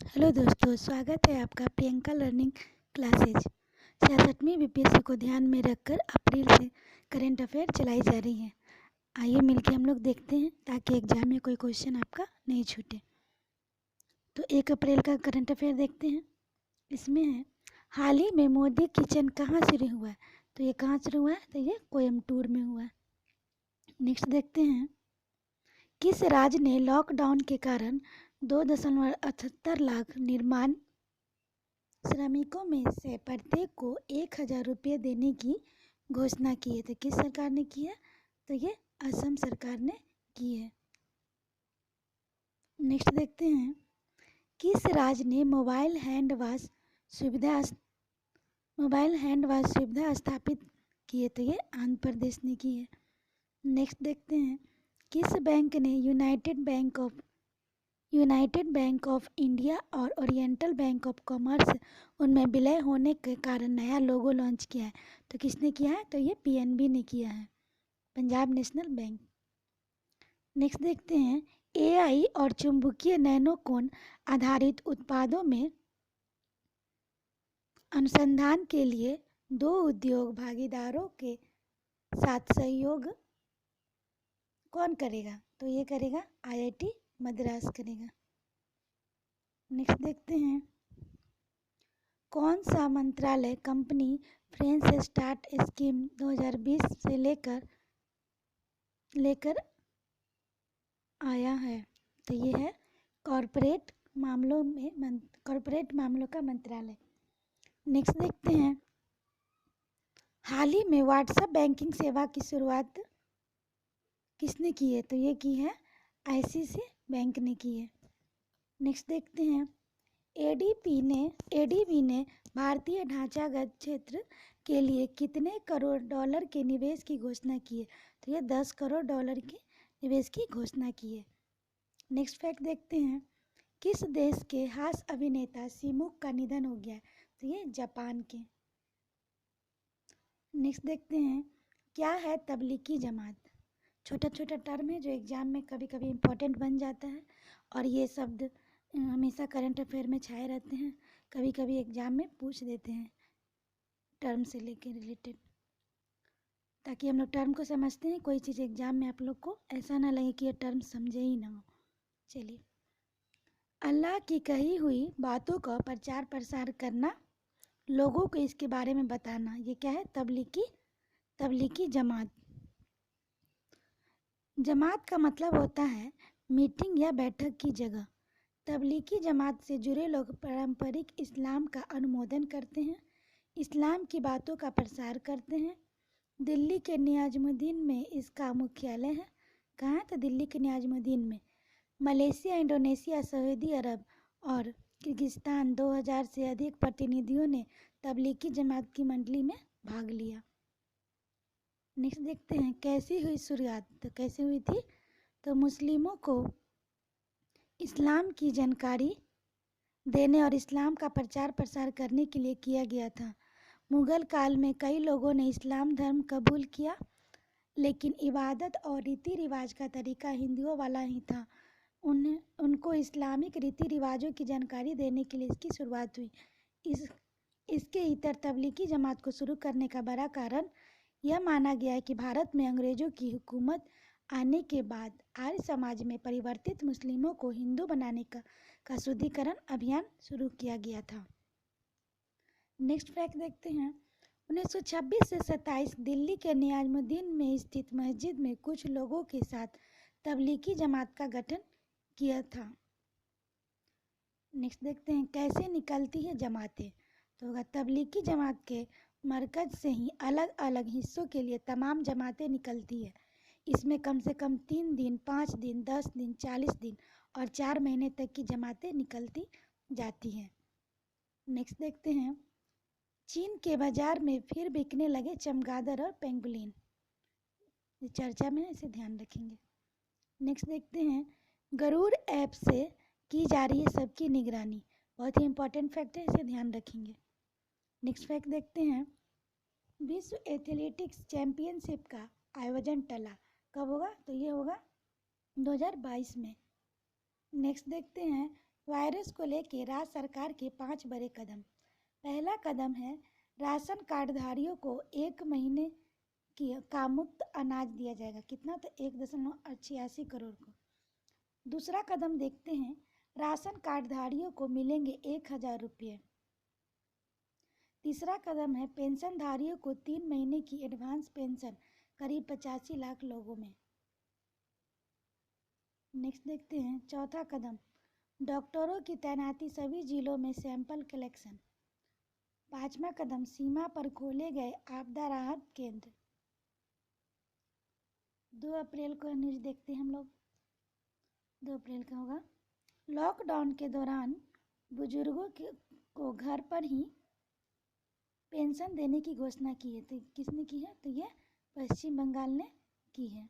Hello दोस्तों, स्वागत है आपका प्रियंका लर्निंग क्लासेज। 66वीं बीपीएससी को ध्यान में रखकर अप्रैल से करंट अफेयर चलाई जा रही है। आइए मिलकर हम लोग देखते हैं ताकि एग्जाम में कोई क्वेश्चन आपका नहीं छूटे। तो 1 अप्रैल का करंट अफेयर देखते हैं। इसमें है, हाल ही में मोदी किचन कहाँ शुरू हुआ है? तो ये कहाँ शुरू हुआ है? तो ये कोयम्बटूर में हुआ है। नेक्स्ट देखते हैं, किस राज्य ने लॉकडाउन के कारण 2.78 लाख निर्माण श्रमिकों में से प्रत्येक को 1,000 रुपये देने की घोषणा की है? तो किस सरकार ने की है? तो ये असम सरकार ने की है। नेक्स्ट देखते हैं, किस राज्य ने मोबाइल हैंड वॉश सुविधा स्थापित की है? तो ये आंध्र प्रदेश ने की है। नेक्स्ट देखते हैं, किस बैंक ने यूनाइटेड बैंक ऑफ इंडिया और ओरिएंटल बैंक ऑफ कॉमर्स उनमें विलय होने के कारण नया लोगो लॉन्च किया है? तो किसने किया है? तो ये पीएनबी ने किया है, पंजाब नेशनल बैंक। नेक्स्ट देखते हैं, एआई और चुंबकीय नैनोकोन आधारित उत्पादों में अनुसंधान के लिए 2 उद्योग भागीदारों के साथ सहयोग कौन करेगा? तो ये करेगा आईआईटी मद्रास करेगा। नेक्स्ट देखते हैं, कौन सा मंत्रालय कंपनी फ्रेंच स्टार्ट स्कीम 2020 से लेकर आया है? तो ये है कॉरपोरेट मामलों का मंत्रालय। नेक्स्ट देखते हैं, हाल ही में व्हाट्सएप बैंकिंग सेवा की शुरुआत किसने की है? तो ये की है आईसीआईसी बैंक ने की है। नेक्स्ट देखते हैं, एडीबी ने भारतीय ढांचागत क्षेत्र के लिए कितने करोड़ डॉलर के निवेश की घोषणा की है? तो ये 10 करोड़ डॉलर के निवेश की घोषणा की है। नेक्स्ट फैक्ट देखते हैं, किस देश के हास्य अभिनेता सीमुक का निधन हो गया है? तो ये जापान के। नेक्स्ट देखते हैं, क्या है तबलीगी जमात? छोटा छोटा टर्म है जो एग्जाम में कभी कभी इम्पोर्टेंट बन जाता है और ये शब्द हमेशा करंट अफेयर में छाए रहते हैं, कभी कभी एग्जाम में पूछ देते हैं टर्म से लेके रिलेटेड, ताकि हम लोग टर्म को समझते हैं, कोई चीज़ एग्जाम में आप लोग को ऐसा ना लगे कि ये टर्म समझे ही ना हो। चलिए, अल्लाह की कही हुई बातों का प्रचार प्रसार करना, लोगों को इसके बारे में बताना, ये क्या है? तबलीगी जमात। जमात का मतलब होता है मीटिंग या बैठक की जगह। तबलीगी जमात से जुड़े लोग पारंपरिक इस्लाम का अनुमोदन करते हैं, इस्लाम की बातों का प्रसार करते हैं। दिल्ली के नियाज़मुद्दीन में इसका मुख्यालय है। कहाँ है? तो दिल्ली के नियाज़मुद्दीन में। मलेशिया, इंडोनेशिया, सऊदी अरब और किर्गिस्तान 2000 से अधिक प्रतिनिधियों ने तबलीगी जमात की मंडली में भाग लिया। नेक्स्ट देखते हैं, कैसी हुई शुरुआत? तो कैसे हुई थी? तो मुस्लिमों को इस्लाम की जानकारी देने और इस्लाम का प्रचार प्रसार करने के लिए किया गया था। मुग़ल काल में कई लोगों ने इस्लाम धर्म कबूल किया, लेकिन इबादत और रीति रिवाज का तरीका हिंदुओं वाला ही था। उनको इस्लामिक रीति रिवाजों की जानकारी देने के लिए इसकी शुरुआत हुई। इसके इतर तबलीगी जमात को शुरू करने का बड़ा कारण यह माना गया है कि भारत में अंग्रेजों की हुकूमत आने के बाद आर्य समाज में परिवर्तित मुस्लिमों को हिंदू बनाने का शुद्धिकरण अभियान शुरू किया गया था। नेक्स्ट फैक्ट देखते हैं, 1926 से 27 दिल्ली के नियाज़मुद्दीन में स्थित मस्जिद में कुछ लोगों के साथ तबलीगी जमात का गठन किया था। नेक्स्ट देखते हैं, कैसे निकलती है जमातें? तो होगा तबलीगी जमात के मरकज से ही अलग अलग हिस्सों के लिए तमाम जमातें निकलती है। इसमें कम से कम 3 दिन, 5 दिन, 10 दिन, 40 दिन और 4 महीने तक की जमातें निकलती जाती हैं। नेक्स्ट देखते हैं, चीन के बाजार में फिर बिकने लगे चमगादड़ और पेंगुलिन। ये चर्चा में, इसे ध्यान रखेंगे। नेक्स्ट देखते हैं, गरुड़ ऐप से की जा रही है सबकी निगरानी। बहुत ही इंपॉर्टेंट फैक्ट है, इसे ध्यान रखेंगे। नेक्स्ट फैक्ट देखते हैं, विश्व एथलेटिक्स चैंपियनशिप का आयोजन टला। कब होगा? तो ये होगा 2022 में। नेक्स्ट देखते हैं, वायरस को लेकर राज्य सरकार के 5 बड़े कदम। पहला कदम है राशन कार्डधारियों को 1 महीने का मुफ्त अनाज दिया जाएगा। कितना? तो 1.86 करोड़ को। दूसरा कदम देखते हैं, राशन कार्डधारियों को मिलेंगे 1,000 रुपये। तीसरा कदम है पेंशनधारियों को 3 महीने की एडवांस पेंशन, करीब 85 लाख लोगों में। नेक्स्ट देखते हैं चौथा कदम, डॉक्टरों की तैनाती, सभी जिलों में सैंपल कलेक्शन। पांचवा कदम, सीमा पर खोले गए आपदा राहत केंद्र। 2 अप्रैल को न्यूज देखते हैं हम लोग। 2 अप्रैल का होगा, लॉकडाउन के दौरान बुजुर्गों को घर पर ही पेंशन देने की घोषणा की है। तो किसने की है? तो ये पश्चिम बंगाल ने की है।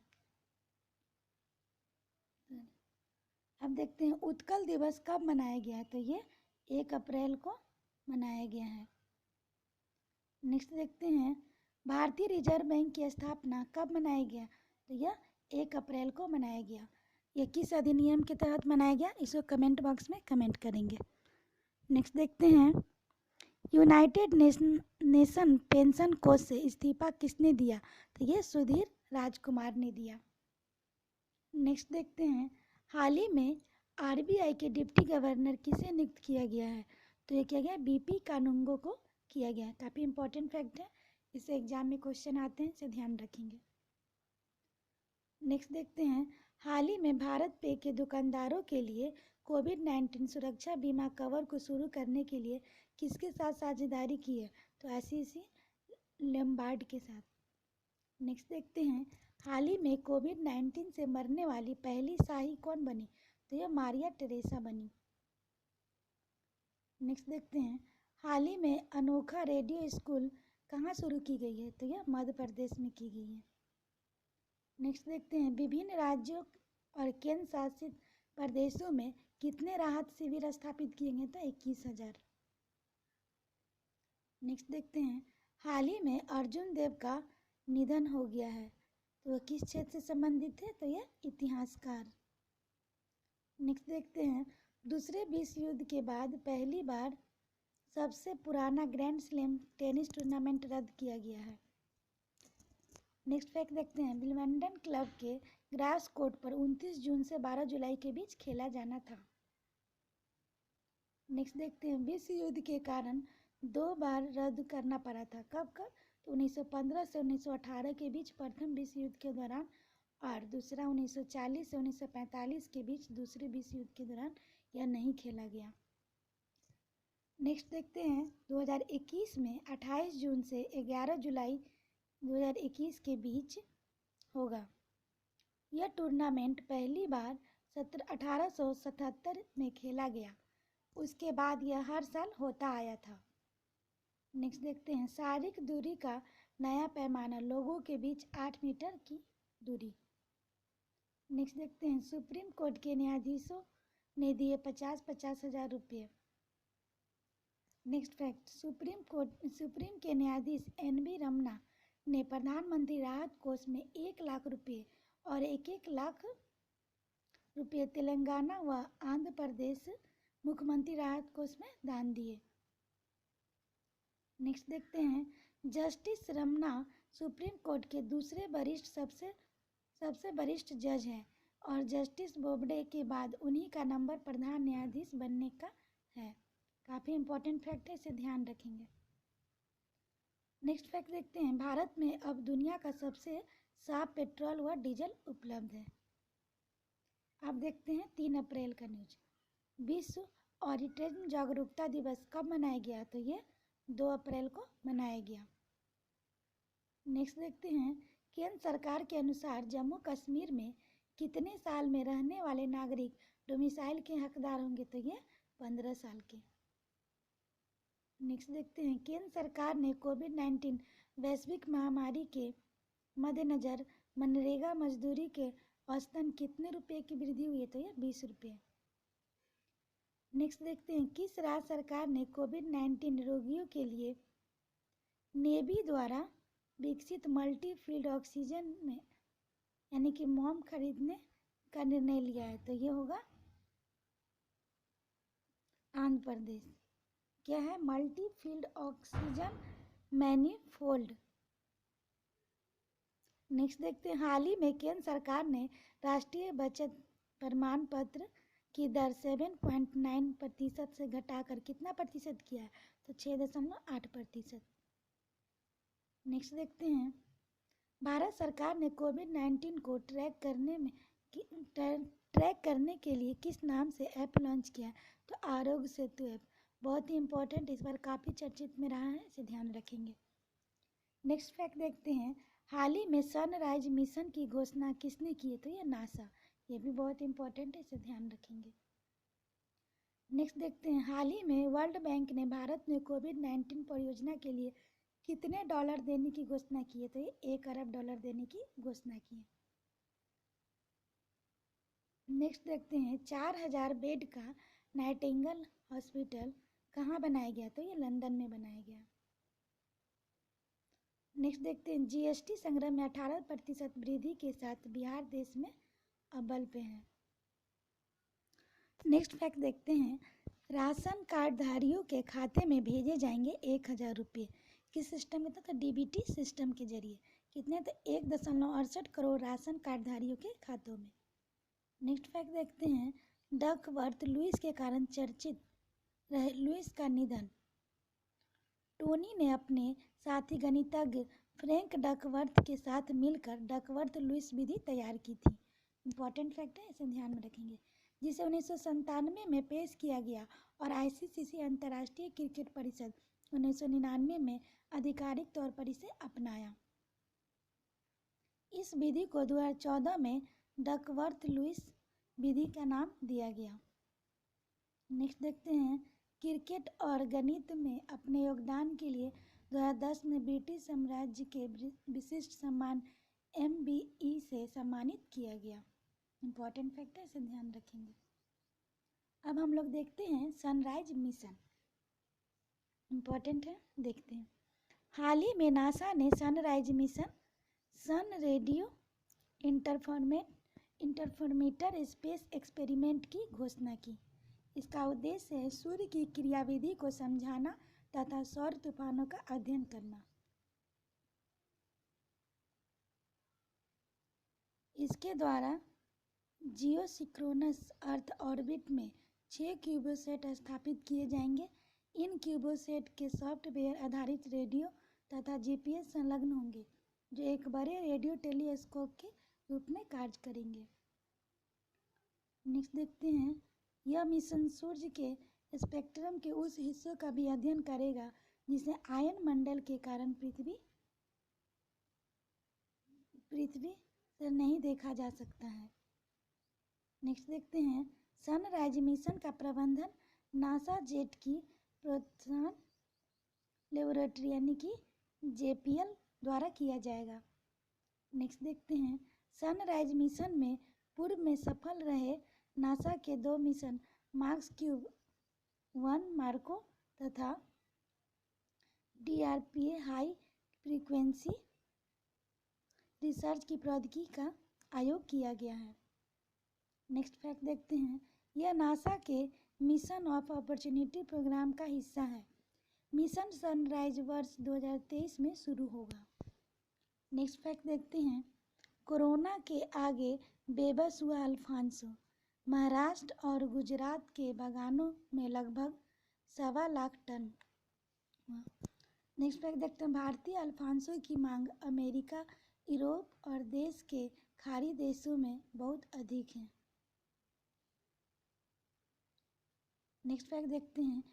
अब देखते हैं उत्कल दिवस कब मनाया गया है। तो ये 1 अप्रैल को मनाया गया है। नेक्स्ट देखते हैं भारतीय रिजर्व बैंक की स्थापना कब मनाया गया। तो यह 1 अप्रैल को मनाया गया। यह किस अधिनियम के तहत मनाया गया, इसको कमेंट बॉक्स में कमेंट करेंगे। नेक्स्ट देखते हैं यूनाइटेड नेशन पेंशन कोष से इस्तीफा किसने दिया। तो ये सुधीर राजकुमार ने दिया। नेक्स्ट देखते हैं हाल ही में आरबीआई के डिप्टी गवर्नर किसे नियुक्त किया गया है। तो ये किया गया बीपी कानुंगो को किया गया है। काफ़ी इंपॉर्टेंट फैक्ट है, इससे एग्जाम में क्वेश्चन आते हैं, इसे ध्यान रखेंगे। नेक्स्ट देखते हैं हाल ही में भारत पे के दुकानदारों के लिए कोविड-19 सुरक्षा बीमा कवर को शुरू करने के लिए किसके साथ साझेदारी की है। तो आईसीआईसी लैम्बार्ड के साथ। नेक्स्ट देखते हैं हाल ही में कोविड-19 से मरने वाली पहली शाही कौन बनी। तो यह मारिया टेरेसा बनी। नेक्स्ट देखते हैं हाल ही में अनोखा रेडियो स्कूल कहाँ शुरू की गई है। तो यह मध्य प्रदेश में की गई है। नेक्स्ट देखते हैं विभिन्न राज्यों और केंद्र शासित प्रदेशों में कितने राहत शिविर स्थापित किए गए। तो 21,000। नेक्स्ट देखते हैं हाल ही में अर्जुन देव का निधन हो गया है। तो वह किस क्षेत्र से संबंधित है। तो यह इतिहासकार। नेक्स्ट देखते हैं दूसरे विश्व युद्ध के बाद पहली बार सबसे पुराना ग्रैंड स्लैम टेनिस टूर्नामेंट रद्द किया गया है। नेक्स्ट फैक्ट देखते हैं विम्बलडन क्लब के ग्रास कोर्ट पर 29 जून से 12 जुलाई के बीच खेला जाना था। नेक्स्ट देखते हैं विश्व युद्ध के कारण 2 बार रद्द करना पड़ा था। कब कब? तो 1915 से 1918 के बीच प्रथम विश्व युद्ध के दौरान, और दूसरा 1940 से 1945 के बीच दूसरे विश्व युद्ध के दौरान यह नहीं खेला गया। नेक्स्ट देखते हैं 2021 में 28 जून से 11 जुलाई 2021 के बीच होगा। यह टूर्नामेंट पहली बार 1877 में खेला गया। उसके बाद यह हर साल होता आया था। नेक्स्ट देखते हैं शारीरिक दूरी का नया पैमाना, लोगों के बीच 8 मीटर की दूरी। नेक्स्ट देखते हैं सुप्रीम कोर्ट के न्यायाधीशों ने दिए 50-50 हज़ार रुपये। नेक्स्ट फैक्ट सुप्रीम के न्यायाधीश NV रमना ने प्रधानमंत्री राहत कोष में 1 लाख रुपये और 1-1 लाख रुपये तेलंगाना व आंध्र प्रदेश मुख्यमंत्री राहत कोष में दान दिए। नेक्स्ट देखते हैं जस्टिस रमना सुप्रीम कोर्ट के दूसरे सबसे वरिष्ठ जज हैं और जस्टिस बोबडे के बाद उन्हीं का नंबर प्रधान न्यायाधीश बनने का है। काफ़ी इंपॉर्टेंट फैक्ट है, इसे ध्यान रखेंगे। नेक्स्ट फैक्ट देखते हैं भारत में अब दुनिया का सबसे साफ पेट्रोल व डीजल उपलब्ध है। अब देखते हैं 3 अप्रैल का न्यूज। विश्व ऑटिज्म जागरूकता दिवस कब मनाया गया। तो ये 2 अप्रैल को मनाया गया। नेक्स्ट देखते हैं केंद्र सरकार के अनुसार जम्मू कश्मीर में कितने साल में रहने वाले नागरिक डोमिसाइल के हकदार होंगे। तो ये 15 साल के। नेक्स्ट देखते हैं केंद्र सरकार ने कोविड-19 वैश्विक महामारी के मद्देनजर मनरेगा मजदूरी के औसतन कितने रुपए की वृद्धि हुई है। तो यह 20 रुपये। नेक्स्ट देखते हैं किस राज्य सरकार ने कोविड-19 रोगियों के लिए नेवी द्वारा विकसित मल्टी फील्ड ऑक्सीजन में यानी कि मॉम खरीदने का निर्णय लिया है। तो ये होगा आंध्र प्रदेश। क्या है? Multi field oxygen manifold. Next देखते हैं, हाल ही में केंद्र सरकार ने राष्ट्रीय बचत प्रमाण पत्र की दर 7.9% से घटाकर कितना प्रतिशत किया है? तो 6.8%। नेक्स्ट देखते हैं, भारत सरकार ने कोविड-19 को ट्रैक करने के लिए किस नाम से ऐप लॉन्च किया है? तो आरोग्य सेतु ऐप। बहुत ही इंपॉर्टेंट, इस बार काफ़ी चर्चित में रहा है, इसे ध्यान रखेंगे। नेक्स्ट फैक्ट देखते हैं, हाल ही में सनराइज मिशन की घोषणा किसने की है? तो ये नासा। ये भी बहुत इंपॉर्टेंट है, इसे ध्यान रखेंगे। नेक्स्ट देखते हैं, हाल ही में वर्ल्ड बैंक ने भारत में कोविड-19 परियोजना के लिए कितने डॉलर देने की घोषणा की है? तो ये 1 अरब डॉलर देने की घोषणा की है। नेक्स्ट देखते हैं, 4000 बेड का नाइटिंगेल हॉस्पिटल कहाँ बनाया गया? तो ये लंदन में बनाया गया। नेक्स्ट देखते हैं, जीएसटी संग्रह में 18% वृद्धि के साथ बिहार देश में अव्वल पे है। नेक्स्ट फैक्ट देखते हैं, राशन कार्डधारियों के खाते में भेजे जाएंगे 1000 रुपये। किस सिस्टम के? तो डीबीटी सिस्टम के जरिए। कितने? तो 1.68 करोड़ राशन कार्डधारियों के खातों में। नेक्स्ट फैक्ट देखते हैं, डकवर्थ लुईस के कारण चर्चित रहे लुईस का निधन। टोनी ने अपने साथी गणितज्ञ फ्रैंक डकवर्थ के साथ मिलकर डकवर्थ लुईस विधि तैयार की थी। इंपॉर्टेंट फैक्ट है, इसे ध्यान में रखेंगे। जिसे 1997 में पेश किया गया और आईसीसी अंतर्राष्ट्रीय क्रिकेट परिषद 1999 में आधिकारिक तौर पर इसे अपनाया। इस विधि को 2014 में डकवर्थ लुईस विधि का नाम दिया गया। नेक्स्ट देखते हैं, क्रिकेट और गणित में अपने योगदान के लिए 2010 में ब्रिटिश साम्राज्य के विशिष्ट सम्मान MBE से सम्मानित किया गया। इंपॉर्टेंट फैक्ट है, इसे ध्यान रखेंगे। अब हम लोग देखते हैं सनराइज मिशन। इंपॉर्टेंट है, देखते हैं। हाल ही में नासा ने सनराइज मिशन सन रेडियो इंटरफेरोमीटर स्पेस एक्सपेरिमेंट की घोषणा की। इसका उद्देश्य है सूर्य की क्रियाविधि को समझाना तथा सौर तूफानों का अध्ययन करना। इसके द्वारा जियोसिंक्रोनस अर्थ ऑर्बिट में 6 क्यूबोसेट स्थापित किए जाएंगे। इन क्यूबोसेट के सॉफ्टवेयर आधारित रेडियो तथा जीपीएस संलग्न होंगे, जो एक बड़े रेडियो टेलीस्कोप के रूप में कार्य करेंगे। नेक्स्ट देखते हैं, यह मिशन सूर्य के स्पेक्ट्रम के उस हिस्सों का भी अध्ययन करेगा जिसे आयन मंडल के कारण पृथ्वी से नहीं देखा जा सकता है। नेक्स्ट देखते हैं, सनराइज मिशन का प्रबंधन नासा जेट की प्रोत्साहन लेबोरेटरी यानी कि JPL द्वारा किया जाएगा। नेक्स्ट देखते हैं, सनराइज मिशन में पूर्व में सफल रहे नासा के 2 मिशन मार्स क्यूब 1 मार्को तथा DRPA हाई फ्रीक्वेंसी रिसर्च की प्रौद्योगिकी का आयोग किया गया है। नेक्स्ट फैक्ट देखते हैं, यह नासा के मिशन ऑफ अपॉर्चुनिटी प्रोग्राम का हिस्सा है। मिशन सनराइज वर्ष 2023 में शुरू होगा। नेक्स्ट फैक्ट देखते हैं, कोरोना के आगे बेबस हुआ अल्फांसो। महाराष्ट्र और गुजरात के बागानों में लगभग 1.25 लाख टन। नेक्स्ट फैक्ट देखते हैं, भारतीय अल्फांसो की मांग अमेरिका, यूरोप और देश के खाड़ी देशों में बहुत अधिक है। नेक्स्ट फैक्ट देखते हैं,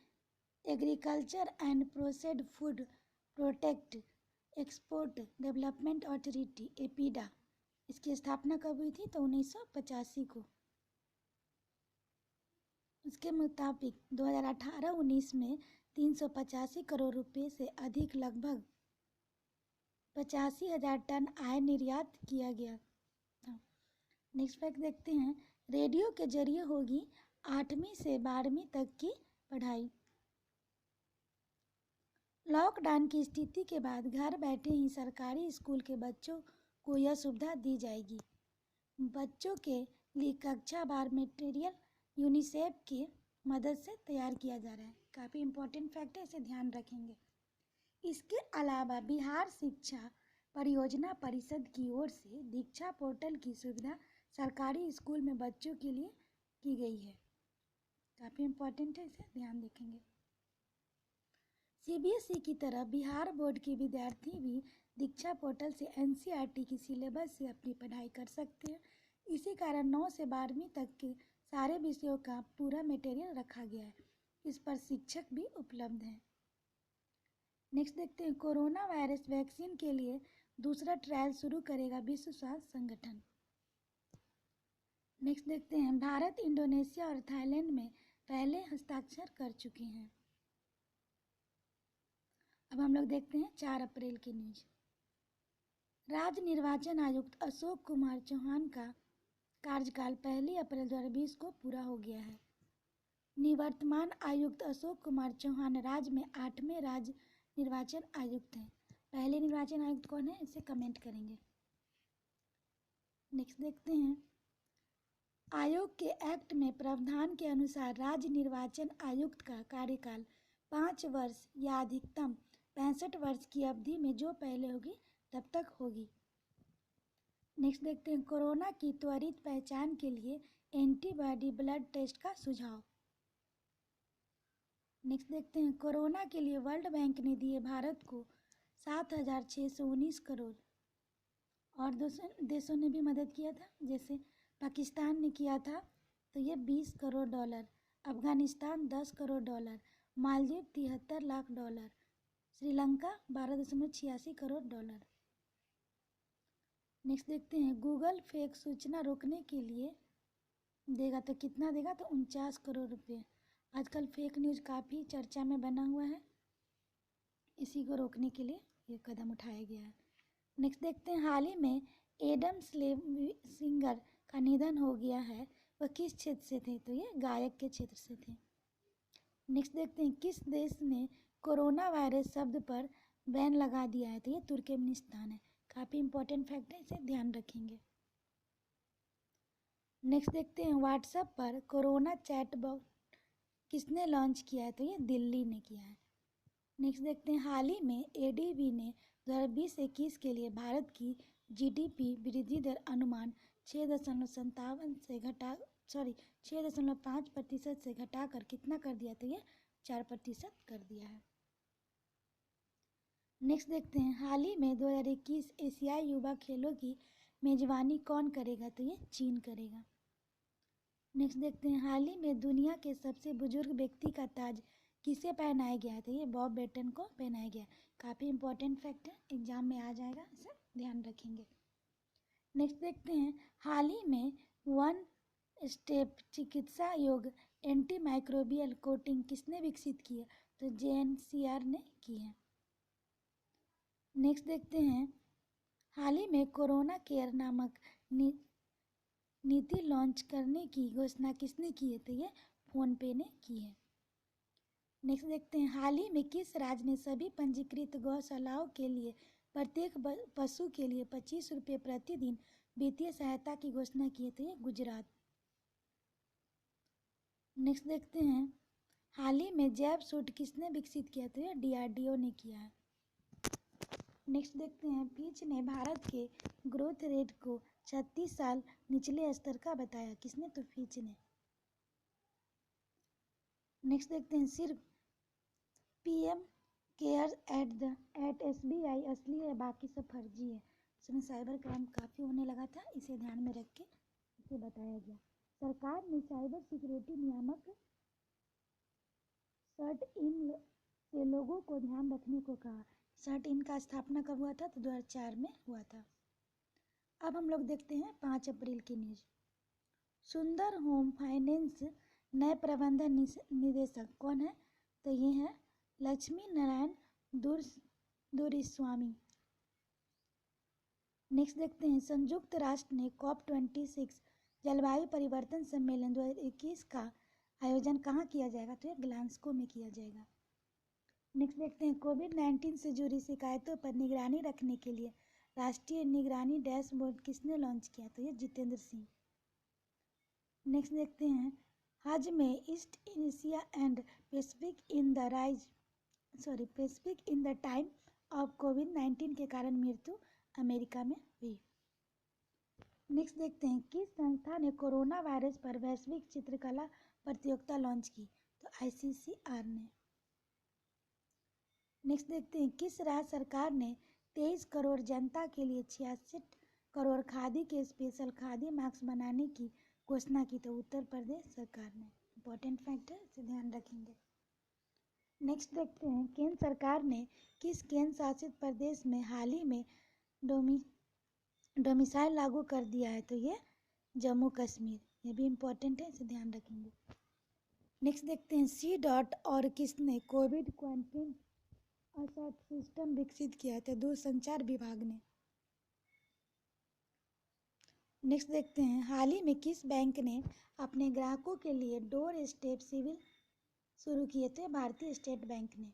agriculture and processed food protect export development authority APEDA, इसकी स्थापना कब हुई थी? तो 1985 को। उसके मुताबिक 2018-19 में 385 करोड़ रुपए से अधिक लगभग 85,000 टन आय निर्यात किया गया था। नेक्स्ट फैक्ट देखते हैं, रेडियो के जरिए होगी 8वीं से 12वीं तक की पढ़ाई। लॉकडाउन की स्थिति के बाद घर बैठे ही सरकारी स्कूल के बच्चों को यह सुविधा दी जाएगी। बच्चों के लिए कक्षा बार मटेरियल यूनिसेफ के मदद से तैयार किया जा रहा है। काफ़ी इम्पोर्टेंट फैक्ट है, इसे ध्यान रखेंगे। इसके अलावा बिहार शिक्षा परियोजना परिषद की ओर से दीक्षा पोर्टल की सुविधा सरकारी स्कूल में बच्चों के लिए की गई है। काफ़ी इम्पोर्टेंट है, इसे ध्यान रखेंगे। सीबीएसई की तरह बिहार बोर्ड के विद्यार्थी भी दीक्षा पोर्टल से एनसीईआरटी की सिलेबस से अपनी पढ़ाई कर सकते हैं। इसी कारण 9 से 12वीं तक के सारे विषयों का पूरा मटेरियल रखा गया है। इस पर शिक्षक भी उपलब्ध हैं। नेक्स्ट देखते हैं, कोरोना वायरस वैक्सीन के लिए दूसरा ट्रायल शुरू करेगा विश्व स्वास्थ्य संगठन। नेक्स्ट देखते हैं, भारत इंडोनेशिया और थाईलैंड में पहले हस्ताक्षर कर चुके हैं। अब हम लोग देखते हैं 4 अप्रैल की न्यूज। राज्य निर्वाचन आयुक्त अशोक कुमार चौहान का कार्यकाल 1 अप्रैल 2020 को पूरा हो गया है। निवर्तमान आयुक्त अशोक कुमार चौहान राज्य में 8वें राज्य निर्वाचन आयुक्त हैं। पहले निर्वाचन आयुक्त कौन है, इसे कमेंट करेंगे। नेक्स्ट देखते हैं, आयोग के एक्ट में प्रावधान के अनुसार राज्य निर्वाचन आयुक्त का कार्यकाल 5 वर्ष या अधिकतम 65 वर्ष की अवधि में जो पहले होगी तब तक होगी। नेक्स्ट देखते हैं, कोरोना की त्वरित पहचान के लिए एंटीबॉडी ब्लड टेस्ट का सुझाव। नेक्स्ट देखते हैं, कोरोना के लिए वर्ल्ड बैंक ने दिए भारत को 7,619 करोड़। और दूसरे देशों ने भी मदद किया था, जैसे पाकिस्तान ने किया था तो ये 20 crore dollar, Afghanistan 10 crore dollar, Maldives 73 lakh dollar, Sri Lanka 12.86 crore dollar. Next देखते हैं, गूगल फेक सूचना रोकने के लिए देगा तो कितना देगा, तो 49 करोड़ रुपये। आजकल फेक न्यूज़ काफ़ी चर्चा में बना हुआ है, इसी को रोकने के लिए ये कदम उठाया गया है। नेक्स्ट देखते हैं, हाल ही में एडम सिंगर का निधन हो गया है। वह किस क्षेत्र से थे, तो ये गायक के क्षेत्र से थे। नेक्स्ट देखते हैं, किस देश ने कोरोना वायरस शब्द पर बैन लगा दिया है, तो ये तुर्कमेनिस्तान है। काफ़ी इंपॉर्टेंट फैक्ट है, इसे ध्यान रखेंगे। नेक्स्ट देखते हैं, व्हाट्सएप पर कोरोना चैटबॉट किसने लॉन्च किया है, तो ये दिल्ली ने किया है। नेक्स्ट देखते हैं, हाल ही में एडीबी ने 2020-21 के लिए भारत की जीडीपी वृद्धि दर अनुमान 6.5% से घटाकर कितना कर दिया, तो ये 4% कर दिया है। नेक्स्ट देखते हैं, हाल ही में 2021 एशियाई युवा खेलों की मेजबानी कौन करेगा, तो ये चीन करेगा। नेक्स्ट देखते हैं, हाल ही में दुनिया के सबसे बुजुर्ग व्यक्ति का ताज किसे पहनाया गया है, तो ये बॉब बेटन को पहनाया गया। काफ़ी इंपॉर्टेंट फैक्ट है, एग्जाम में आ जाएगा, इसे ध्यान रखेंगे। नेक्स्ट देखते हैं, हाल ही में 1 स्टेप चिकित्सा योग एंटी माइक्रोबियल कोटिंग किसने विकसित की है, तो जेएनसीआर ने की है। नेक्स्ट देखते हैं, हाल ही में कोरोना केयर नामक नीति लॉन्च करने की घोषणा किसने की है, तो ये फोनपे ने की है। नेक्स्ट देखते हैं, हाल ही में किस राज्य ने सभी पंजीकृत गौशालाओं के लिए प्रत्येक पशु के लिए 25 रुपये प्रतिदिन वित्तीय सहायता की घोषणा की है, तो ये गुजरात। नेक्स्ट देखते हैं, हाल ही में जैव सूट किसने विकसित किया, तो ये डीआरडीओ ने किया है। नेक्स्ट देखते हैं, फिच ने भारत के ग्रोथ रेट को 36 साल निचले स्तर का बताया। किसने, तो फिच ने। नेक्स्ट देखते हैं, सिर्फ पीएम केयर्स एट एसबीआई असली है, बाकी सब फर्जी है। इसमें साइबर क्राइम काफ़ी होने लगा था, इसे ध्यान में रख के इसे बताया गया। सरकार ने साइबर सिक्योरिटी नियामक सर्ट इन से लोगों को ध्यान रखने को कहा। सर्ट इन का स्थापना कब हुआ था, तो 2004 में हुआ था। अब हम लोग देखते हैं 5 अप्रैल की न्यूज। सुंदर होम फाइनेंस नए प्रबंधन निदेशक कौन है, तो ये है लक्ष्मी नारायण दुरईस्वामी। नेक्स्ट देखते हैं, संयुक्त राष्ट्र ने COP26 जलवायु परिवर्तन सम्मेलन 2021 का आयोजन कहाँ किया जाएगा, तो ये ग्लासगो में किया जाएगा। नेक्स्ट देखते हैं, कोविड-19 से जुड़ी शिकायतों पर निगरानी रखने के लिए राष्ट्रीय निगरानी डैशबोर्ड किसने लॉन्च किया, तो ये जितेंद्र सिंह। नेक्स्ट देखते हैं, हज में East Asia and Pacific in the time of कोविड-19 के कारण मृत्यु अमेरिका में हुई। नेक्स्ट देखते हैं किस संस्था ने कोरोना वायरस पर वैश्विक चित्रकला प्रतियोगिता लॉन्च की, तो ICCR ने। नेक्स्ट देखते हैं किस राज्य सरकार ने 23 करोड़ जनता के लिए 66 करोड़ खादी के स्पेशल खादी मास्क बनाने की घोषणा की, तो उत्तर प्रदेश सरकार ने। इंपॉर्टेंट फैक्ट है, इसे ध्यान रखेंगे। नेक्स्ट देखते हैं केंद्र सरकार ने किस केंद्र शासित प्रदेश में हाल ही में डोमिसाइल लागू कर दिया है, तो ये जम्मू कश्मीर। ये भी इम्पोर्टेंट है, इसे ध्यान रखेंगे। नेक्स्ट देखते हैं C. और किसने कोविड क्वारंटीन अलर्ट सिस्टम विकसित किया है, तो दूरसंचार विभाग ने। नेक्स्ट देखते हैं हाल ही में किस बैंक ने अपने ग्राहकों के लिए डोर स्टेप सिविल शुरू किए थे, भारतीय स्टेट बैंक ने।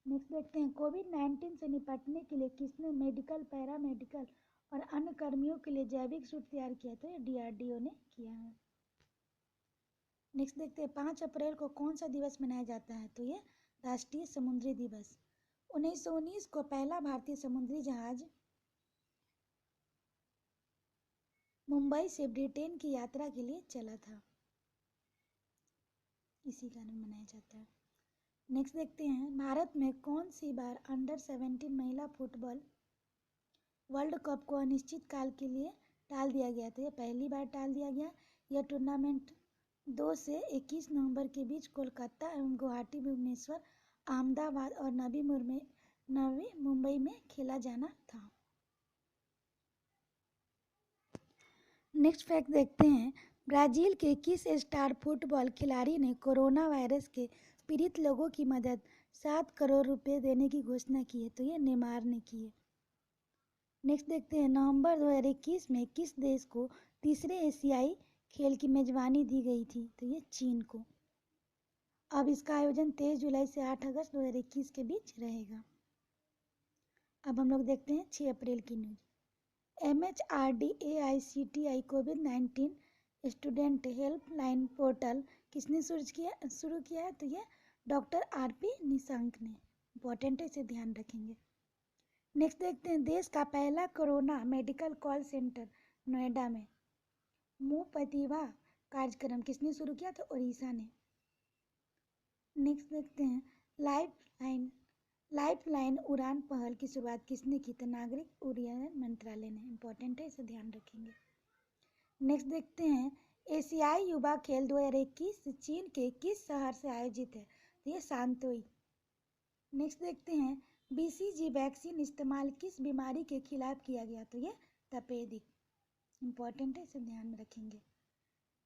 नेक्स्ट देखते हैं कोविड-19 से निपटने के लिए किसने मेडिकल, पैरामेडिकल और अन्य कर्मियों के लिए जैविक सूट तैयार किया, तो ये DRDO ने किया है। नेक्स्ट देखते हैं 5 अप्रैल को कौन सा दिवस मनाया जाता है, तो ये राष्ट्रीय समुद्री दिवस। 1919 को पहला भारतीय समुद्री जहाज मुंबई से ब्रिटेन की यात्रा के लिए चला था, इसी कारण मनाया जाता है। नेक्स्ट देखते हैं भारत में कौन सी बार अंडर-17 महिला फुटबॉल वर्ल्ड कप को अनिश्चित काल के लिए टाल दिया गया, तो यह पहली बार टाल दिया गया। यह टूर्नामेंट 2 से 21 नवंबर के बीच कोलकाता एवं गुवाहाटी, भुवनेश्वर, अहमदाबाद और नवी मुंबई में खेला जाना था। नेक्स्ट फैक्ट देखते हैं ब्राजील के किस स्टार फुटबॉल खिलाड़ी ने कोरोना वायरस के पीड़ित लोगों की मदद 7 करोड़ रुपए देने की घोषणा की है, तो ये नेमार ने की है। नेक्स्ट देखते हैं नवंबर 2021 में किस देश को तीसरे एशियाई खेल की मेजबानी दी गई थी, तो ये चीन को। अब इसका आयोजन 23 जुलाई से 8 अगस्त 2021 के बीच रहेगा। अब हम लोग देखते हैं 6 अप्रैल की न्यूज। MHRD AICTI कोविड-19 स्टूडेंट हेल्पलाइन पोर्टल किसने शुरू किया है, तो ये डॉक्टर RP निशंक ने। इंपॉर्टेंट है, इसे ध्यान रखेंगे। नेक्स्ट देखते हैं देश का पहला corona medical call centre Noida में मुंह प्रतिभा कार्यक्रम किसने शुरू किया, तो उड़ीसा ने। नेक्स्ट देखते हैं लाइफलाइन उड़ान पहल की शुरुआत किसने की, तो नागरिक उड्डयन मंत्रालय ने। इंपॉर्टेंट है, इसे ध्यान रखेंगे। नेक्स्ट देखते हैं एशियाई युवा खेल 2021 चीन के किस शहर से आयोजित है, तो ये शांतोई। नेक्स्ट देखते हैं BCG वैक्सीन इस्तेमाल किस बीमारी के खिलाफ किया गया, तो ये तपेदिक। इंपॉर्टेंट है, इसे ध्यान में रखेंगे।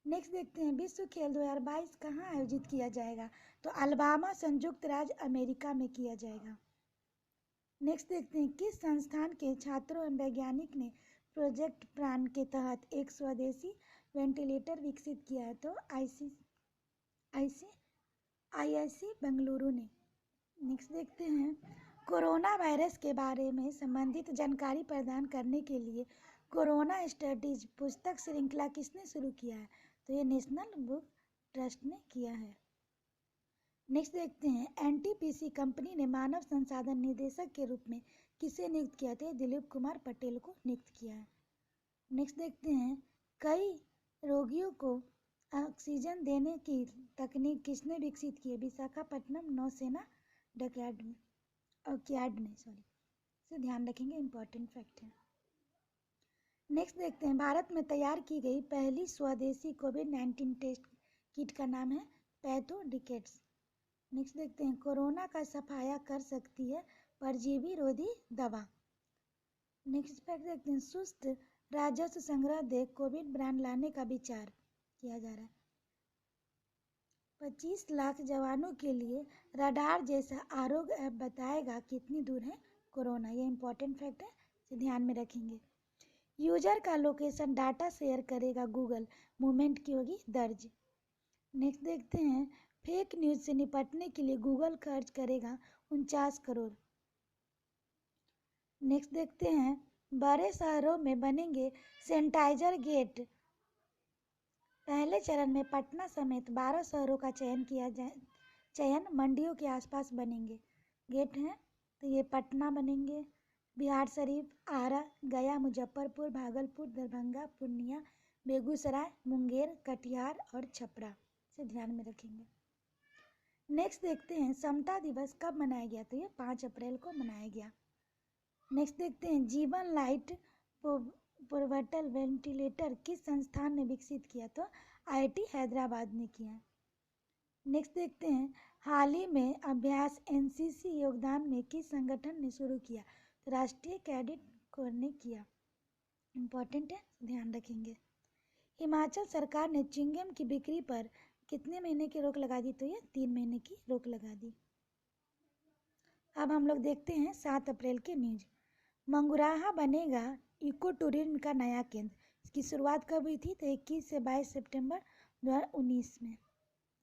नेक्स्ट देखते हैं विश्व खेल 2022 कहाँ आयोजित किया जाएगा, तो अलाबामा संयुक्त राज्य अमेरिका में किया जाएगा। नेक्स्ट देखते हैं किस संस्थान के छात्रों एवं वैज्ञानिक ने प्रोजेक्ट प्राण के तहत एक स्वदेशी वेंटिलेटर विकसित किया है, तो IIC बेंगलुरु ने। नेक्स्ट देखते हैं कोरोना वायरस के बारे में संबंधित जानकारी प्रदान करने के लिए कोरोना स्टडीज पुस्तक श्रृंखला किसने शुरू किया है, तो ये नेशनल बुक ट्रस्ट ने किया है। नेक्स्ट देखते हैं NTPC कंपनी ने मानव संसाधन निदेशक के रूप में किसे नियुक्त किया, तो दिलीप कुमार पटेल को नियुक्त किया है। नेक्स्ट देखते हैं कई रोगियों को ऑक्सीजन देने की तकनीक किसने विकसित की है, विशाखापट्टनम नौसेना डॉकयार्ड ने। इसे ध्यान रखेंगे, इंपॉर्टेंट फैक्ट है। नेक्स्ट देखते हैं भारत में तैयार की गई पहली स्वदेशी कोविड-19 टेस्ट किट का नाम है पैथोडिकेट्स। नेक्स्ट देखते हैं कोरोना का सफाया कर सकती है परजीवी रोधी दवा। नेक्स्ट फैक्ट देखते हैं सुस्त राजस्व संग्रह देख कोविड ब्रांड लाने का विचार किया जा रहा है। 25 लाख जवानों के लिए रडार जैसा आरोग्य ऐप बताएगा कितनी दूर है कोरोना। ये इंपॉर्टेंट फैक्ट है, इसे ध्यान में रखेंगे। यूजर का लोकेशन डाटा शेयर करेगा गूगल, मूवमेंट की होगी दर्ज। नेक्स्ट देखते हैं फेक न्यूज से निपटने के लिए गूगल खर्च करेगा 49 करोड़। नेक्स्ट देखते हैं बड़े शहरों में बनेंगे सैनिटाइजर गेट पहले चरण में पटना समेत 12 शहरों का चयन मंडियों के आसपास बनेंगे। गेट हैं तो ये पटना बनेंगे, बिहार शरीफ, आरा, गया, मुजफ्फरपुर, भागलपुर, दरभंगा, पूर्णिया, बेगूसराय, मुंगेर, कटिहार और छपरा से ध्यान में रखेंगे। नेक्स्ट देखते हैं समता दिवस कब मनाया गया, तो ये 5 अप्रैल को मनाया गया। नेक्स्ट देखते हैं जीवन लाइट पोर्टेबल वेंटिलेटर किस संस्थान ने विकसित किया, तो आईआईटी हैदराबाद ने किया। नेक्स्ट देखते हैं हाल ही में अभ्यास एनसीसी योगदान में किस संगठन ने शुरू किया, तो राष्ट्रीय कैडेट कोर ने किया। इम्पोर्टेंट है, ध्यान रखेंगे। हिमाचल सरकार ने च्युइंगम की बिक्री पर कितने महीने की रोक लगा दी, तो ये 3 महीने की रोक लगा दी। अब हम लोग देखते हैं 7 अप्रैल के न्यूज। मंगुराहा बनेगा इको टूरिज्म का नया केंद्र। इसकी शुरुआत कब हुई थी, तो 21 से 22 सितंबर 2019 में,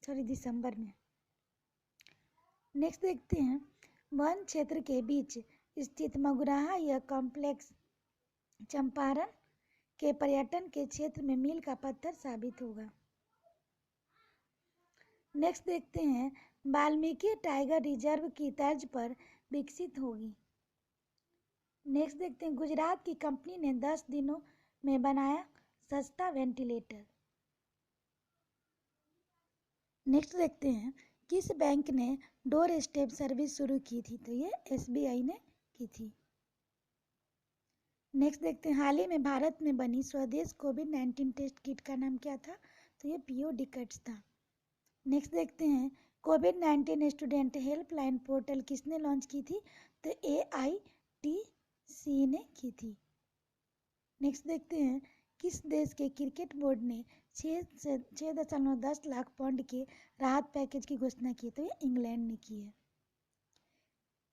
दिसंबर में। नेक्स्ट देखते हैं वन क्षेत्र के बीच स्थित मंगुराहा यह कॉम्प्लेक्स चंपारण के पर्यटन के क्षेत्र में मील का पत्थर साबित होगा। नेक्स्ट देखते हैं वाल्मीकि टाइगर रिजर्व की तर्ज पर विकसित होगी। नेक्स्ट देखते हैं गुजरात की कंपनी ने 10 दिनों में बनाया सस्ता वेंटिलेटर। नेक्स्ट देखते हैं किस बैंक ने डोर स्टेप सर्विस शुरू की थी, तो ये एसबीआई ने की थी। नेक्स्ट देखते हैं हाल ही में भारत में बनी स्वदेश कोविड-19 टेस्ट किट का नाम क्या था, तो ये पीओडी किट्स था। नेक्स्ट देखते हैं कोविड-19 स्टूडेंट हेल्पलाइन पोर्टल किसने लॉन्च की थी, तो एआईटीसी ने की थी। नेक्स्ट देखते हैं किस देश के क्रिकेट बोर्ड ने 6.10 लाख पाउंड के राहत पैकेज की घोषणा की, तो ये इंग्लैंड ने की है।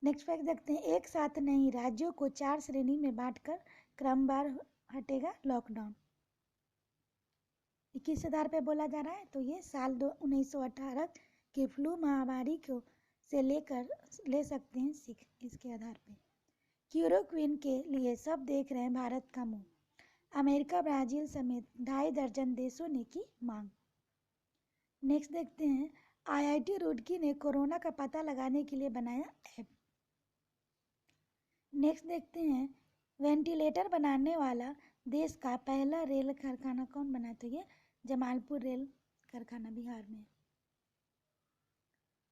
नेक्स्ट फैक्ट देखते हैं एक साथ नहीं राज्यों को 4 श्रेणी में बांटकर क्रमवार हटेगा लॉकडाउन। किस आधार पर बोला जा रहा है, तो ये साल 1918 के फ्लू महामारी को से ले सकते हैं सीख, इसके आधार पे। क्लोरोक्विन के लिए सब देख रहे हैं भारत का मुंह। अमेरिका, ब्राजील समेत 2.5 दर्जन देशों ने की मांग। नेक्स्ट देखते हैं आईआईटी रुड़की ने कोरोना का पता लगाने के लिए बनाया ऐप। नेक्स्ट देखते हैं वेंटिलेटर बनाने वाला देश का पहला रेल कारखाना कौन बना, तो ये जमालपुर रेल कारखाना बिहार में।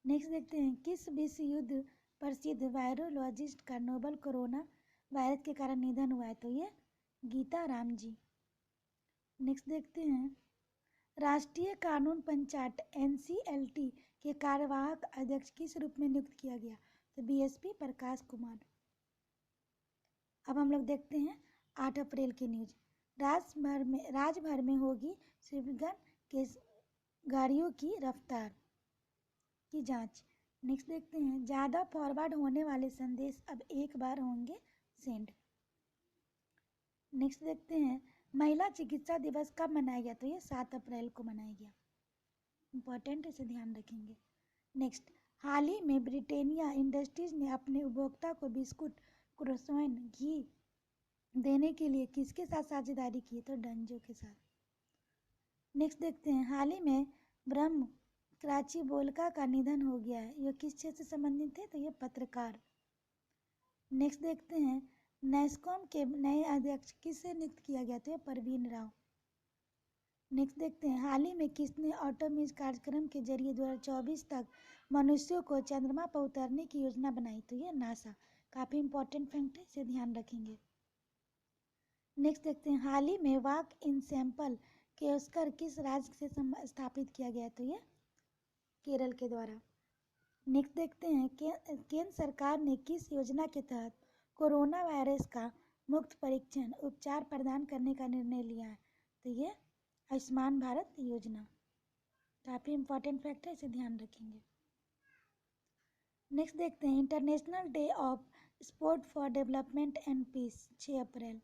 नेक्स्ट देखते हैं किस विश्व युद्ध प्रसिद्ध वायरोलॉजिस्ट का नोबल कोरोना वायरस के कारण निधन हुआ है, तो ये गीता राम जी। नेक्स्ट देखते हैं राष्ट्रीय कानून पंचायत एनसीएलटी के कार्यवाहक अध्यक्ष किस रूप में नियुक्त किया गया, तो बीएसपी प्रकाश कुमार। अब हम लोग देखते हैं 8 अप्रैल की न्यूज। राजभर में होगी स्विफ्ट के गाड़ियों की रफ्तार की जांच। नेक्स्ट देखते हैं ज़्यादा फॉरवर्ड होने वाले संदेश अब एक बार होंगे सेंड। नेक्स्ट देखते हैं महिला चिकित्सा दिवस कब मनाया गया, तो ये 7 अप्रैल को मनाया गया। इम्पोर्टेंट है, इसे ध्यान रखेंगे। नेक्स्ट हाल ही में ब्रिटानिया इंडस्ट्रीज ने अपने उपभोक्ता को बिस्कुट, क्रोसॉन, घी देने के लिए किसके साथ साझेदारी की, तो डंजो के साथ। नेक्स्ट देखते हैं हाल ही में ब्रह्म कराची बोलका का निधन हो गया है। यह किस क्षेत्र से संबंधित है, तो ये पत्रकार। नेक्स्ट देखते हैं नेस्कॉम के नए अध्यक्ष किसे नियुक्त किया गया, तो ये परवीन राव। नेक्स्ट देखते हैं हाल ही में किसने ऑटोमिज कार्यक्रम के जरिए 2024 तक मनुष्यों को चंद्रमा पर उतारने की योजना बनाई, तो ये नासा। काफ़ी इंपॉर्टेंट फैक्ट है, इसे ध्यान रखेंगे। नेक्स्ट देखते हैं हाल ही में वॉक इन सैंपल कियोस्कर किस राज्य से स्थापित किया गया, तो ये केरल के द्वारा। नेक्स्ट देखते हैं केंद्र सरकार ने किस योजना के तहत कोरोना वायरस का मुफ्त परीक्षण उपचार प्रदान करने का निर्णय लिया है, तो ये आयुष्मान भारत योजना। काफ़ी इंपॉर्टेंट फैक्ट है, इसे ध्यान रखेंगे। नेक्स्ट देखते हैं international day of sport for development and peace 6 April.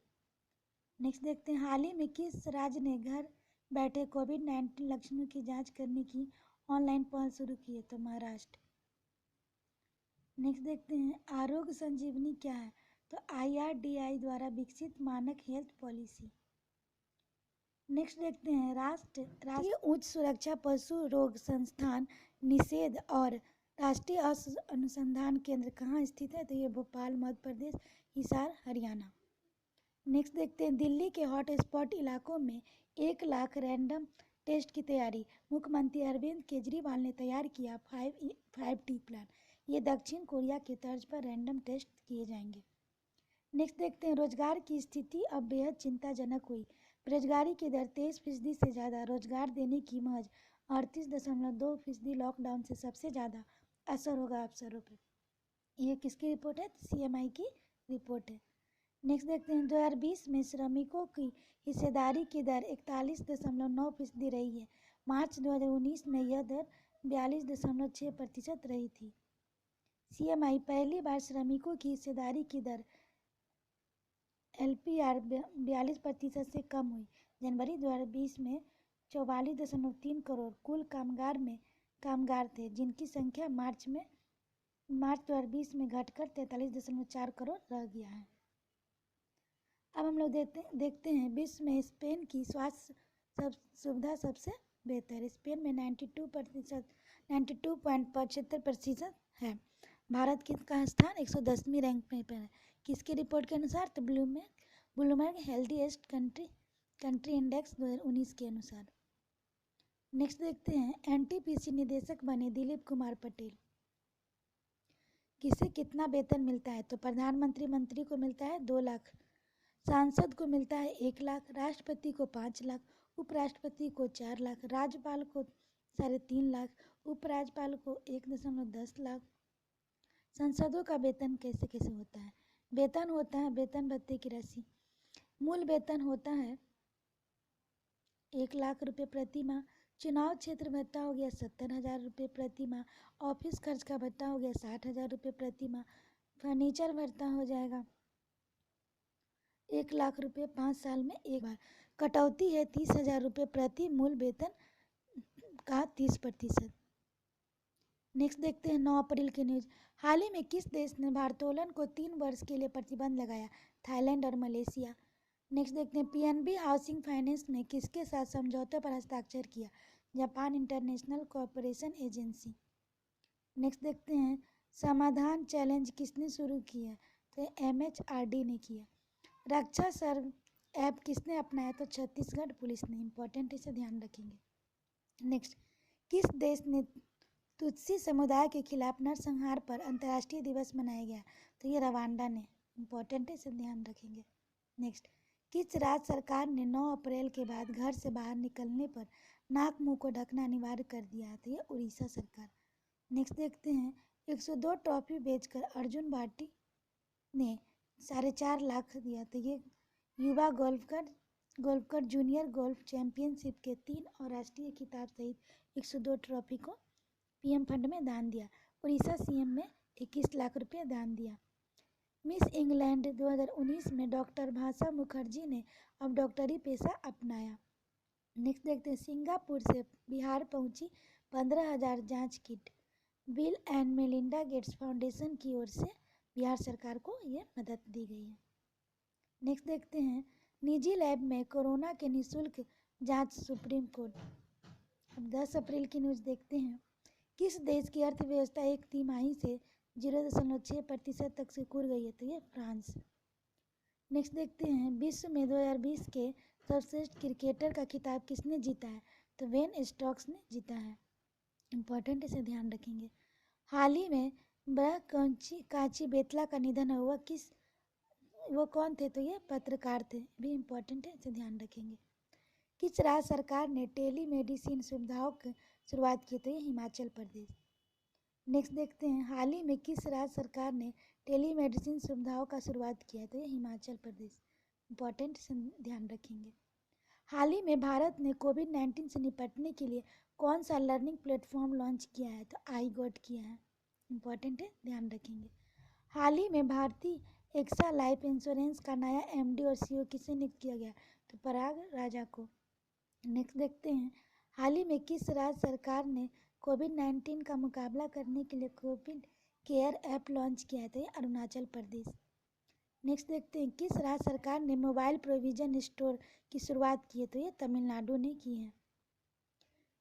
Next देखते हैं हाल ही में किस राज्य ने घर बैठे कोविड-19 लक्षणों की जांच करने की ऑनलाइन पहल शुरू की है, तो महाराष्ट्र। नेक्स्ट देखते हैं आरोग्य संजीवनी क्या है, तो आईआरडीआई द्वारा विकसित मानक हेल्थ पॉलिसी। नेक्स्ट देखते हैं राष्ट्रीय उच्च सुरक्षा पशु रोग संस्थान निषेध और राष्ट्रीय अनुसंधान केंद्र कहाँ स्थित है? तो ये भोपाल मध्य प्रदेश, हिसार हरियाणा। नेक्स्ट देखते हैं दिल्ली के हॉट स्पॉट इलाकों में 1 लाख रैंडम टेस्ट की तैयारी। मुख्यमंत्री अरविंद केजरीवाल ने तैयार किया 5T प्लान। ये दक्षिण कोरिया के तर्ज पर रैंडम टेस्ट किए जाएंगे। नेक्स्ट देखते हैं रोजगार की स्थिति अब बेहद चिंताजनक हुई। बेरोजगारी की दर 23% से ज़्यादा। रोजगार देने की महज 38.2%। लॉकडाउन से सबसे ज़्यादा असर होगा अफसरों पर। ये किसकी रिपोर्ट है? CMI की रिपोर्ट है। नेक्स्ट देखते हैं 2020 में श्रमिकों की हिस्सेदारी की दर 41.9% रही है। मार्च 2019 में यह दर 42.6% रही थी। CMI पहली बार श्रमिकों की हिस्सेदारी की दर LPR 42% से कम हुई। जनवरी 2020 में 44.3 करोड़ कुल कामगार थे, जिनकी संख्या मार्च 2020 में घटकर 43.4 करोड़ रह गया है। अब हम लोग देखते हैं विश्व में स्पेन की स्वास्थ्य सुविधा सबसे बेहतर। स्पेन में 92.75% है। भारत का स्थान 110वीं रैंक में पर है। किसकी रिपोर्ट के अनुसार? तो ब्लूमबर्ग हेल्दीएस्ट कंट्री इंडेक्स 2019 के अनुसार। नेक्स्ट देखते हैं NTPC निदेशक बने दिलीप कुमार पटेल। किसे कितना वेतन मिलता है? तो मंत्री को मिलता है 2 लाख, सांसद को मिलता है 1 लाख, राष्ट्रपति को 5 लाख, उपराष्ट्रपति को 4 लाख, राज्यपाल को 3.5 लाख, उपराज्यपाल को 1.10 लाख। सांसदों का वेतन कैसे कैसे होता है? वेतन होता है वेतन भत्ते की राशि। मूल वेतन होता है 1 लाख रुपये प्रति माह। चुनाव क्षेत्र भत्ता हो गया 70,000 रुपये प्रति माह। ऑफिस खर्च का भत्ता हो गया 60,000 रुपये प्रति माह। फर्नीचर भत्ता हो जाएगा 1 लाख रुपये 5 साल में एक बार। कटौती है 30,000 रुपये प्रति मूल वेतन का 30%। नेक्स्ट देखते हैं 9 अप्रैल की न्यूज़। हाल ही में किस देश ने भारोत्तोलन को 3 वर्ष के लिए प्रतिबंध लगाया? थाईलैंड और मलेशिया। नेक्स्ट देखते हैं PNB हाउसिंग फाइनेंस ने किसके साथ समझौते पर हस्ताक्षर किया? Japan international cooperation agency. Next देखते हैं समाधान चैलेंज किसने शुरू किया? तो MHRD ने किया। रक्षा सर्व ऐप किसने अपनाया? तो छत्तीसगढ़ पुलिस ने। इंपॉर्टेंट, इसे ध्यान रखेंगे। नेक्स्ट, किस देश ने तुत्सी समुदाय के खिलाफ नरसंहार पर अंतर्राष्ट्रीय दिवस मनाया गया? तो ये रवांडा ने। इंपॉर्टेंट है, इसे ध्यान रखेंगे। नेक्स्ट, किस राज्य सरकार ने 9 अप्रैल के बाद घर से बाहर निकलने पर नाक मुंह को ढकना अनिवार्य कर दिया है? तो ये उड़ीसा सरकार। नेक्स्ट देखते हैं 102 ट्रॉफी बेचकर अर्जुन भाटी ने 4.5 लाख दिया। तो ये युवा गोल्फकर जूनियर गोल्फ चैंपियनशिप के 3 और राष्ट्रीय खिताब सहित 102 ट्रॉफी को PM फंड में दान दिया। उड़ीसा CM ने 21 लाख रुपये दान दिया। मिस इंग्लैंड 2019 में डॉक्टर भाषा मुखर्जी ने अब डॉक्टरी पेशा अपनाया। नेक्स्ट देखते हैं सिंगापुर से बिहार पहुंची 15,000 जांच kit. Bill and Melinda Gates foundation की ओर से बिहार सरकार को ये मदद दी गई है। नेक्स्ट देखते हैं निजी लैब में कोरोना के निःशुल्क जांच सुप्रीम कोर्ट। अब 10 अप्रैल की न्यूज़ देखते हैं। किस देश की अर्थव्यवस्था एक तिमाही से 0.6% तक सिकुड़ गई है? तो ये फ्रांस। नेक्स्ट देखते हैं विश्व में 2020 के सर्वश्रेष्ठ क्रिकेटर का खिताब किसने जीता है? तो बेन स्टोक्स ने जीता है। इंपॉर्टेंट, इसे ध्यान रखेंगे। हाल ही में काची बेतला का निधन हुआ। वो कौन थे? तो ये पत्रकार थे। भी इंपॉर्टेंट है, इसे ध्यान रखेंगे। किस राज्य सरकार ने टेली मेडिसिन सुविधाओं की शुरुआत की? तो ये हिमाचल प्रदेश। नेक्स्ट देखते हैं हाल ही में किस राज्य सरकार ने टेली मेडिसिन सुविधाओं का शुरुआत किया? तो ये हिमाचल प्रदेश। इंपॉर्टेंट, ध्यान रखेंगे। हाल ही में भारत ने कोविड-19 से निपटने के लिए कौन सा लर्निंग प्लेटफॉर्म लॉन्च किया है? तो iGOT किया है। इंपॉर्टेंट है, ध्यान रखेंगे। हाल ही में भारतीय एक्सा लाइफ इंश्योरेंस का नया MD और CEO किसे नियुक्त किया गया? तो पराग राजा को। नेक्स्ट देखते हैं हाल ही में किस राज्य सरकार ने कोविड-19 का मुकाबला करने के लिए कोविड केयर ऐप लॉन्च किया है? तो ये अरुणाचल प्रदेश। नेक्स्ट देखते हैं किस राज्य सरकार ने मोबाइल प्रोविजन स्टोर की शुरुआत की है, तो ये तमिलनाडु ने की है।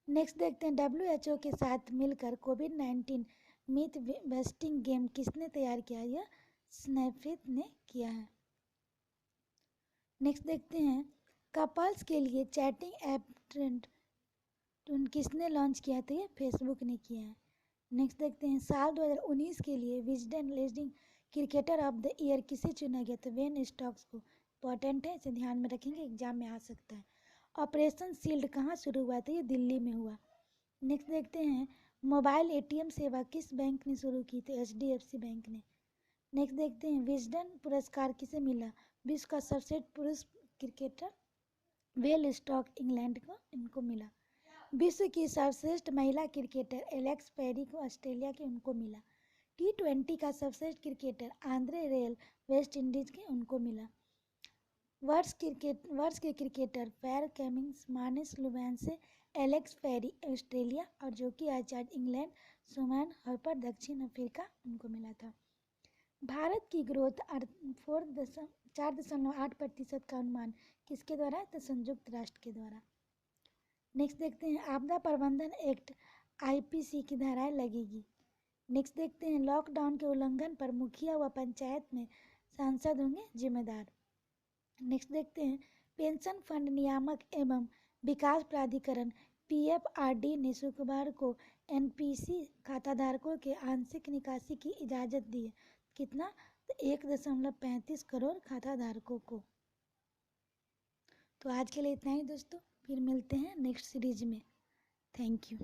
नेक्स्ट देखते हैं WHO के साथ मिलकर कोविड-19 मिथ बस्टिंग गेम किसने तैयार किया, यह स्नैपचैट ने किया है। नेक्स्ट देखते हैं कपल्स के लिए चैटिंग ऐप ट्रेंड किसने लॉन्च किया, तो ये फेसबुक ने किया है। नेक्स्ट देखते हैं साल 2019 के लिए Wisden leading cricketer of the year किसे चुना गया, तो बेन स्टोक्स को। इंपॉर्टेंट है, इसे ध्यान में रखेंगे, एग्जाम में आ सकता है। ऑपरेशन शील्ड कहाँ शुरू हुआ, तो ये दिल्ली में हुआ। नेक्स्ट देखते हैं मोबाइल ATM सेवा किस बैंक ने शुरू की, तो HDFC बैंक ने। नेक्स्ट देखते हैं विजडन पुरस्कार किसे मिला, विश्व का सर्वश्रेष्ठ पुरुष क्रिकेटर वेल स्टॉक इंग्लैंड को इनको मिला। विश्व की सर्वश्रेष्ठ महिला क्रिकेटर एलेक्स पेरी को ऑस्ट्रेलिया के उनको मिला। T20 का सर्वश्रेष्ठ क्रिकेटर आंद्रे रेल वेस्ट इंडीज के उनको मिला। वर्ष के क्रिकेटर पैर कमिंस मार्नस लुबैंसे एलेक्स पेरी ऑस्ट्रेलिया और जोकी आचार्य इंग्लैंड सुमैन हर्पर दक्षिण अफ्रीका उनको मिला था। भारत की ग्रोथ 4.8% का अनुमान किसके द्वारा है, तो संयुक्त राष्ट्र के द्वारा। नेक्स्ट देखते हैं आपदा प्रबंधन एक्ट IPC की धाराएं लगेगी। नेक्स्ट देखते हैं लॉकडाउन के उल्लंघन पर मुखिया व पंचायत में सांसद होंगे जिम्मेदार। नेक्स्ट देखते हैं पेंशन फंड नियामक एवं विकास प्राधिकरण PFRD ने शुक्रवार को NPC खाताधारकों के आंशिक निकासी की इजाज़त दी है। कितना, तो 1.35 करोड़ खाताधारकों को। तो आज के लिए इतना ही दोस्तों, फिर मिलते हैं नेक्स्ट सीरीज में। Thank you.